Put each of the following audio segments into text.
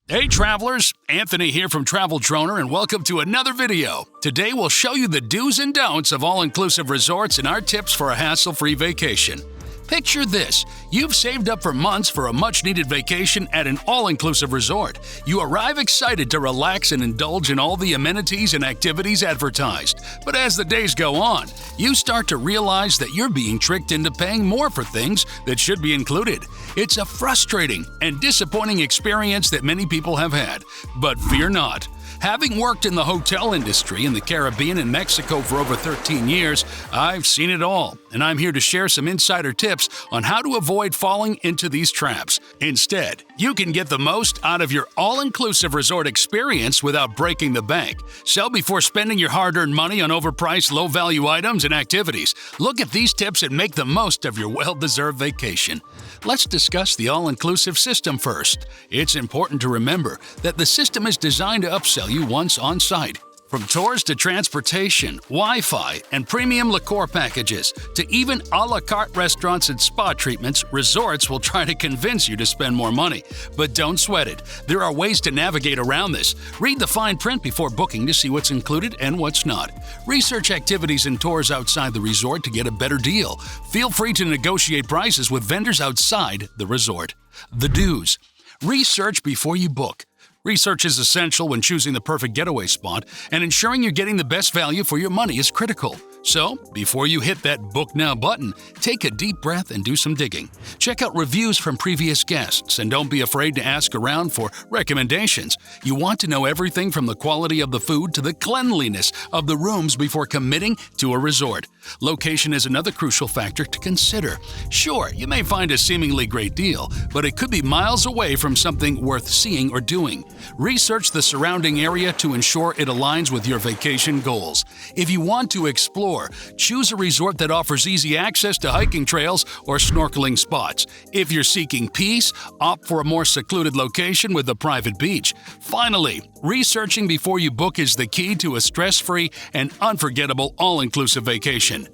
Hey travelers, Anthony here from Travel Droner and welcome to another video. Today we'll show you the do's and don'ts of all-inclusive resorts and our tips for a hassle-free vacation. Picture this, you've saved up for months for a much-needed vacation at an all-inclusive resort. You arrive excited to relax and indulge in all the amenities and activities advertised. But as the days go on, you start to realize that you're being tricked into paying more for things that should be included. It's a frustrating and disappointing experience that many people have had. But fear not. Having worked in the hotel industry in the Caribbean and Mexico for over 13 years, I've seen it all, and I'm here to share some insider tips on how to avoid falling into these traps. Instead, you can get the most out of your all-inclusive resort experience without breaking the bank. Sell before spending your hard-earned money on overpriced, low-value items and activities. Look at these tips and make the most of your well-deserved vacation. Let's discuss the all-inclusive system first. It's important to remember that the system is designed to upsell you once on site. From tours to transportation, Wi-Fi, and premium liqueur packages, to even a la carte restaurants and spa treatments, resorts will try to convince you to spend more money. But don't sweat it. There are ways to navigate around this. Read the fine print before booking to see what's included and what's not. Research activities and tours outside the resort to get a better deal. Feel free to negotiate prices with vendors outside the resort. The do's. Research before you book. Research is essential when choosing the perfect getaway spot, and ensuring you're getting the best value for your money is critical. So, before you hit that Book Now button, take a deep breath and do some digging. Check out reviews from previous guests, and don't be afraid to ask around for recommendations. You want to know everything from the quality of the food to the cleanliness of the rooms before committing to a resort. Location is another crucial factor to consider. Sure, you may find a seemingly great deal, but it could be miles away from something worth seeing or doing. Research the surrounding area to ensure it aligns with your vacation goals. If you want to explore, choose a resort that offers easy access to hiking trails or snorkeling spots. If you're seeking peace, opt for a more secluded location with a private beach. Finally, researching before you book is the key to a stress-free and unforgettable all-inclusive vacation.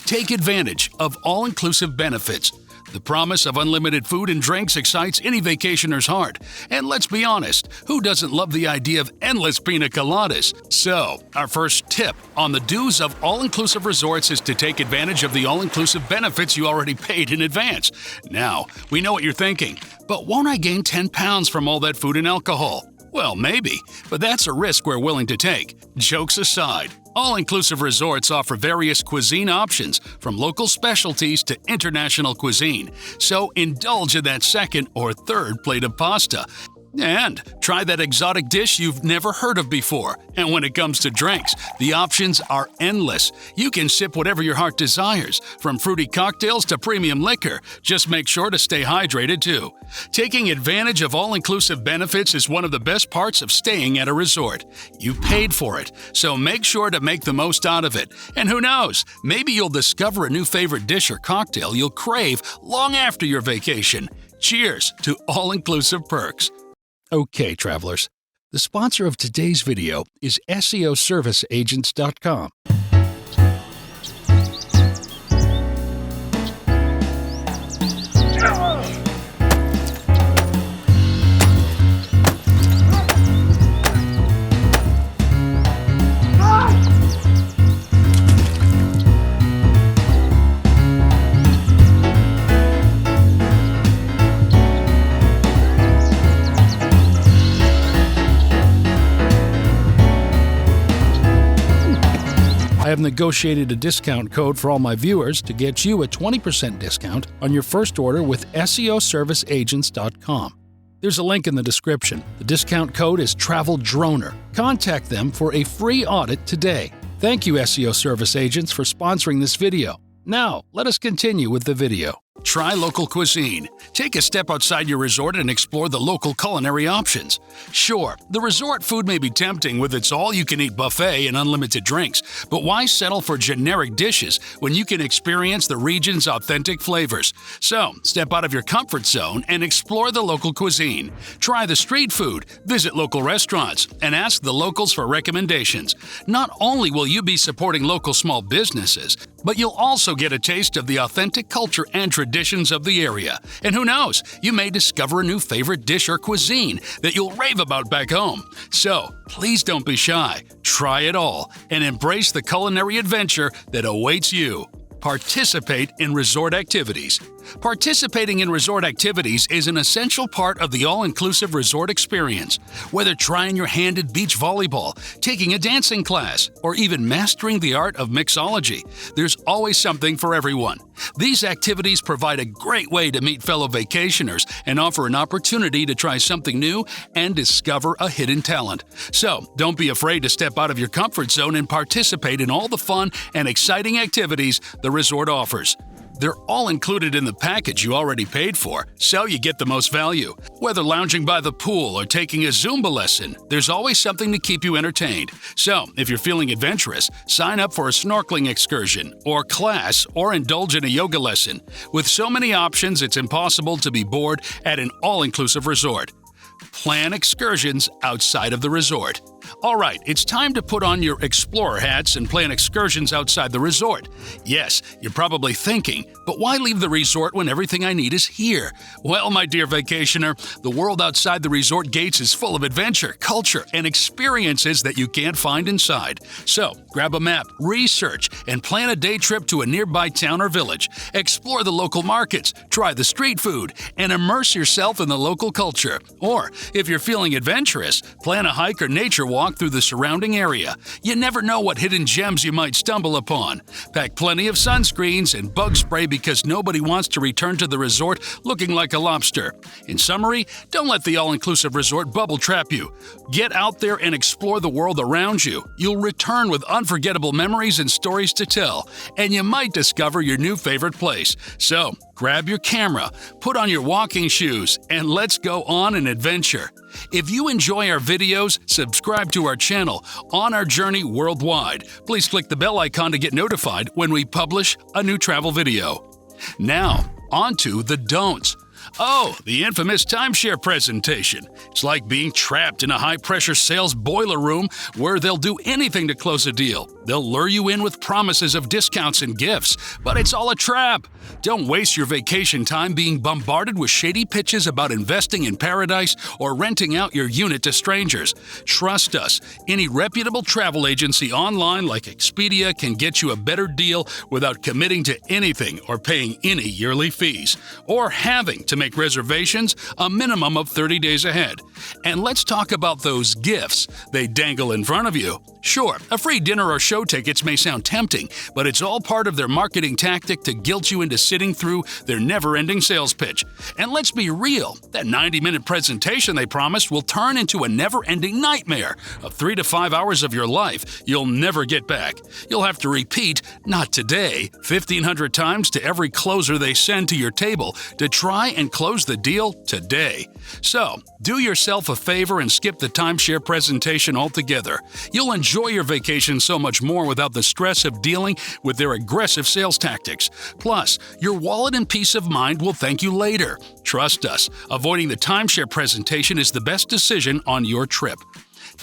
Take advantage of all-inclusive benefits. The promise of unlimited food and drinks excites any vacationer's heart. And let's be honest, who doesn't love the idea of endless pina coladas? So, our first tip on the do's of all-inclusive resorts is to take advantage of the all-inclusive benefits you already paid in advance. Now, we know what you're thinking, but won't I gain 10 pounds from all that food and alcohol? Well, maybe, but that's a risk we're willing to take. Jokes aside, all-inclusive resorts offer various cuisine options, from local specialties to international cuisine. So indulge in that second or third plate of pasta. And try that exotic dish you've never heard of before. And when it comes to drinks, the options are endless. You can sip whatever your heart desires, from fruity cocktails to premium liquor. Just make sure to stay hydrated too. Taking advantage of all-inclusive benefits is one of the best parts of staying at a resort. You paid for it, so make sure to make the most out of it. And who knows, maybe you'll discover a new favorite dish or cocktail you'll crave long after your vacation. Cheers to all-inclusive perks. Okay, travelers, the sponsor of today's video is SEOserviceagents.com. I have negotiated a discount code for all my viewers to get you a 20% discount on your first order with SEOserviceagents.com. There's a link in the description. The discount code is TravelDroner. Contact them for a free audit today. Thank you, SEO Service Agents, for sponsoring this video. Now, let us continue with the video. Try local cuisine. Take a step outside your resort and explore the local culinary options. Sure, the resort food may be tempting with its all-you-can-eat buffet and unlimited drinks, but why settle for generic dishes when you can experience the region's authentic flavors? So, step out of your comfort zone and explore the local cuisine. Try the street food, visit local restaurants, and ask the locals for recommendations. Not only will you be supporting local small businesses, but you'll also get a taste of the authentic culture and traditions of the area. And who knows, you may discover a new favorite dish or cuisine that you'll rave about back home. So, please don't be shy. Try it all and embrace the culinary adventure that awaits you. Participate in resort activities. Participating in resort activities is an essential part of the all-inclusive resort experience. Whether trying your hand at beach volleyball, taking a dancing class, or even mastering the art of mixology, there's always something for everyone. These activities provide a great way to meet fellow vacationers and offer an opportunity to try something new and discover a hidden talent. So, don't be afraid to step out of your comfort zone and participate in all the fun and exciting activities the resort offers. They're all included in the package you already paid for, so you get the most value. Whether lounging by the pool or taking a Zumba lesson, there's always something to keep you entertained. So, if you're feeling adventurous, sign up for a snorkeling excursion or class or indulge in a yoga lesson. With so many options, it's impossible to be bored at an all-inclusive resort. Plan excursions outside of the resort. Alright, it's time to put on your explorer hats and plan excursions outside the resort. Yes, you're probably thinking, but why leave the resort when everything I need is here? Well, my dear vacationer, the world outside the resort gates is full of adventure, culture, and experiences that you can't find inside. So, grab a map, research, and plan a day trip to a nearby town or village. Explore the local markets, try the street food, and immerse yourself in the local culture. Or, if you're feeling adventurous, plan a hike or nature walk through the surrounding area. You never know what hidden gems you might stumble upon. Pack plenty of sunscreens and bug spray because nobody wants to return to the resort looking like a lobster. In summary, don't let the all-inclusive resort bubble trap you. Get out there and explore the world around you. You'll return with unforgettable memories and stories to tell, and you might discover your new favorite place. So, grab your camera, put on your walking shoes, and let's go on an adventure. If you enjoy our videos, subscribe to our channel On Our Journey Worldwide. Please click the bell icon to get notified when we publish a new travel video. Now, on to the don'ts. Oh, the infamous timeshare presentation. It's like being trapped in a high-pressure sales boiler room where they'll do anything to close a deal. They'll lure you in with promises of discounts and gifts, but it's all a trap. Don't waste your vacation time being bombarded with shady pitches about investing in paradise or renting out your unit to strangers. Trust us, any reputable travel agency online like Expedia can get you a better deal without committing to anything or paying any yearly fees, or having to make reservations a minimum of 30 days ahead. And let's talk about those gifts they dangle in front of you. Sure, a free dinner or show tickets may sound tempting, but it's all part of their marketing tactic to guilt you into sitting through their never-ending sales pitch. And let's be real, that 90-minute presentation they promised will turn into a never-ending nightmare of 3 to 5 hours of your life you'll never get back. You'll have to repeat, "Not today," 1,500 times to every closer they send to your table to try and close the deal today. So, do yourself a favor and skip the timeshare presentation altogether. You'll enjoy your vacation so much more without the stress of dealing with their aggressive sales tactics. Plus, your wallet and peace of mind will thank you later. Trust us, avoiding the timeshare presentation is the best decision on your trip.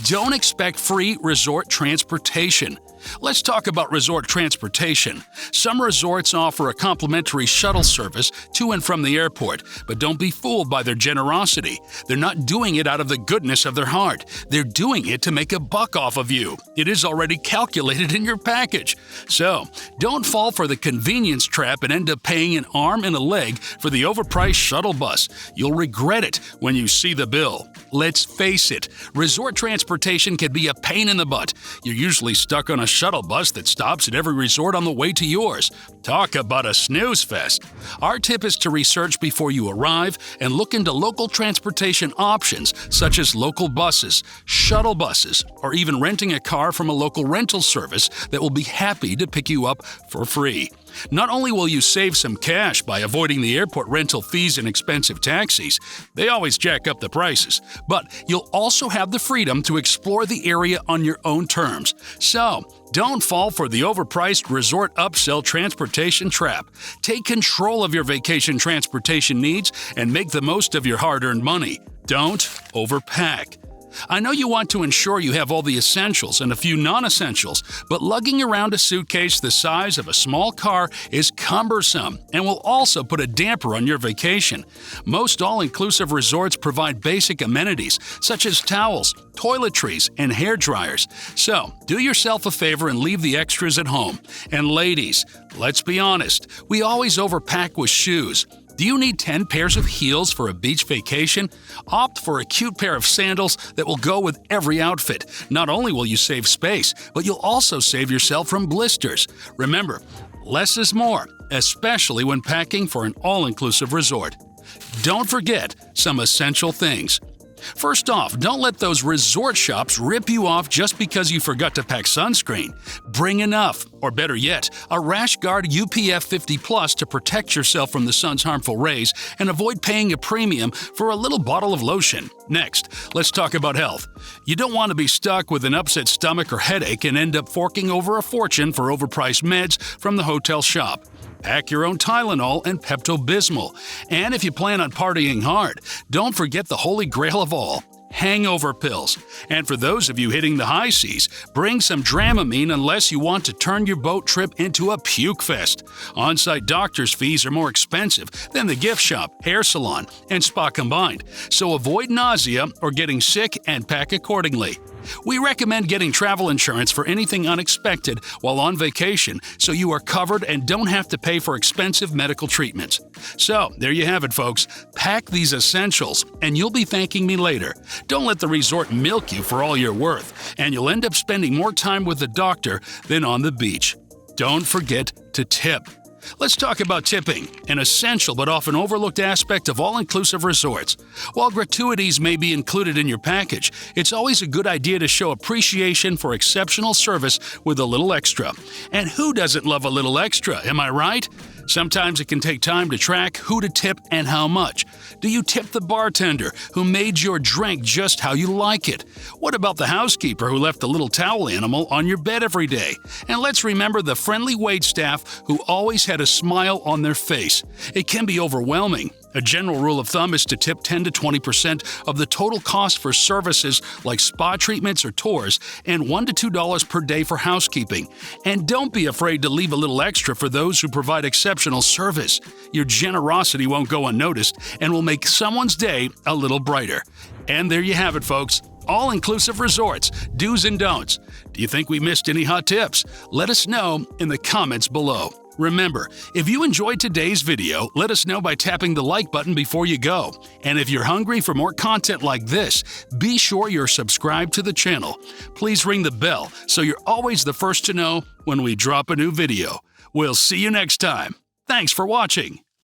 Don't expect free resort transportation. Let's talk about resort transportation. Some resorts offer a complimentary shuttle service to and from the airport, but don't be fooled by their generosity. They're not doing it out of the goodness of their heart. They're doing it to make a buck off of you. It is already calculated in your package. So, don't fall for the convenience trap and end up paying an arm and a leg for the overpriced shuttle bus. You'll regret it when you see the bill. Let's face it, resort transportation can be a pain in the butt. You're usually stuck on a shuttle bus that stops at every resort on the way to yours. Talk about a snooze fest. Our tip is to research before you arrive and look into local transportation options such as local buses, shuttle buses, or even renting a car from a local rental service that will be happy to pick you up for free. Not only will you save some cash by avoiding the airport rental fees and expensive taxis, they always jack up the prices, but you'll also have the freedom to explore the area on your own terms. So, don't fall for the overpriced resort upsell transportation trap. Take control of your vacation transportation needs and make the most of your hard-earned money. Don't overpack. I know you want to ensure you have all the essentials and a few non-essentials, but lugging around a suitcase the size of a small car is cumbersome and will also put a damper on your vacation. Most all-inclusive resorts provide basic amenities such as towels, toiletries, and hair dryers. So, do yourself a favor and leave the extras at home. And ladies, let's be honest, we always overpack with shoes. Do you need 10 pairs of heels for a beach vacation? Opt for a cute pair of sandals that will go with every outfit. Not only will you save space, but you'll also save yourself from blisters. Remember, less is more, especially when packing for an all-inclusive resort. Don't forget some essential things. First off, don't let those resort shops rip you off just because you forgot to pack sunscreen. Bring enough, or better yet, a Rash Guard UPF 50 Plus to protect yourself from the sun's harmful rays and avoid paying a premium for a little bottle of lotion. Next, let's talk about health. You don't want to be stuck with an upset stomach or headache and end up forking over a fortune for overpriced meds from the hotel shop. Pack your own Tylenol and Pepto-Bismol. And if you plan on partying hard, don't forget the holy grail of all, hangover pills. And for those of you hitting the high seas, bring some Dramamine unless you want to turn your boat trip into a puke fest. On-site doctor's fees are more expensive than the gift shop, hair salon, and spa combined. So avoid nausea or getting sick and pack accordingly. We recommend getting travel insurance for anything unexpected while on vacation so you are covered and don't have to pay for expensive medical treatments. So, there you have it, folks. Pack these essentials and you'll be thanking me later. Don't let the resort milk you for all you're worth, and you'll end up spending more time with the doctor than on the beach. Don't forget to tip. Let's talk about tipping, an essential but often overlooked aspect of all-inclusive resorts. While gratuities may be included in your package, it's always a good idea to show appreciation for exceptional service with a little extra. And who doesn't love a little extra, am I right? Sometimes it can take time to track who to tip and how much. Do you tip the bartender who made your drink just how you like it? What about the housekeeper who left a little towel animal on your bed every day? And let's remember the friendly waitstaff who always had a smile on their face. It can be overwhelming. A general rule of thumb is to tip 10 to 20% of the total cost for services like spa treatments or tours, and $1 to $2 per day for housekeeping. And don't be afraid to leave a little extra for those who provide exceptional service. Your generosity won't go unnoticed and will make someone's day a little brighter. And there you have it, folks. All-inclusive resorts, do's and don'ts. Do you think we missed any hot tips? Let us know in the comments below. Remember, if you enjoyed today's video, let us know by tapping the like button before you go. And if you're hungry for more content like this, be sure you're subscribed to the channel. Please ring the bell so you're always the first to know when we drop a new video. We'll see you next time. Thanks for watching.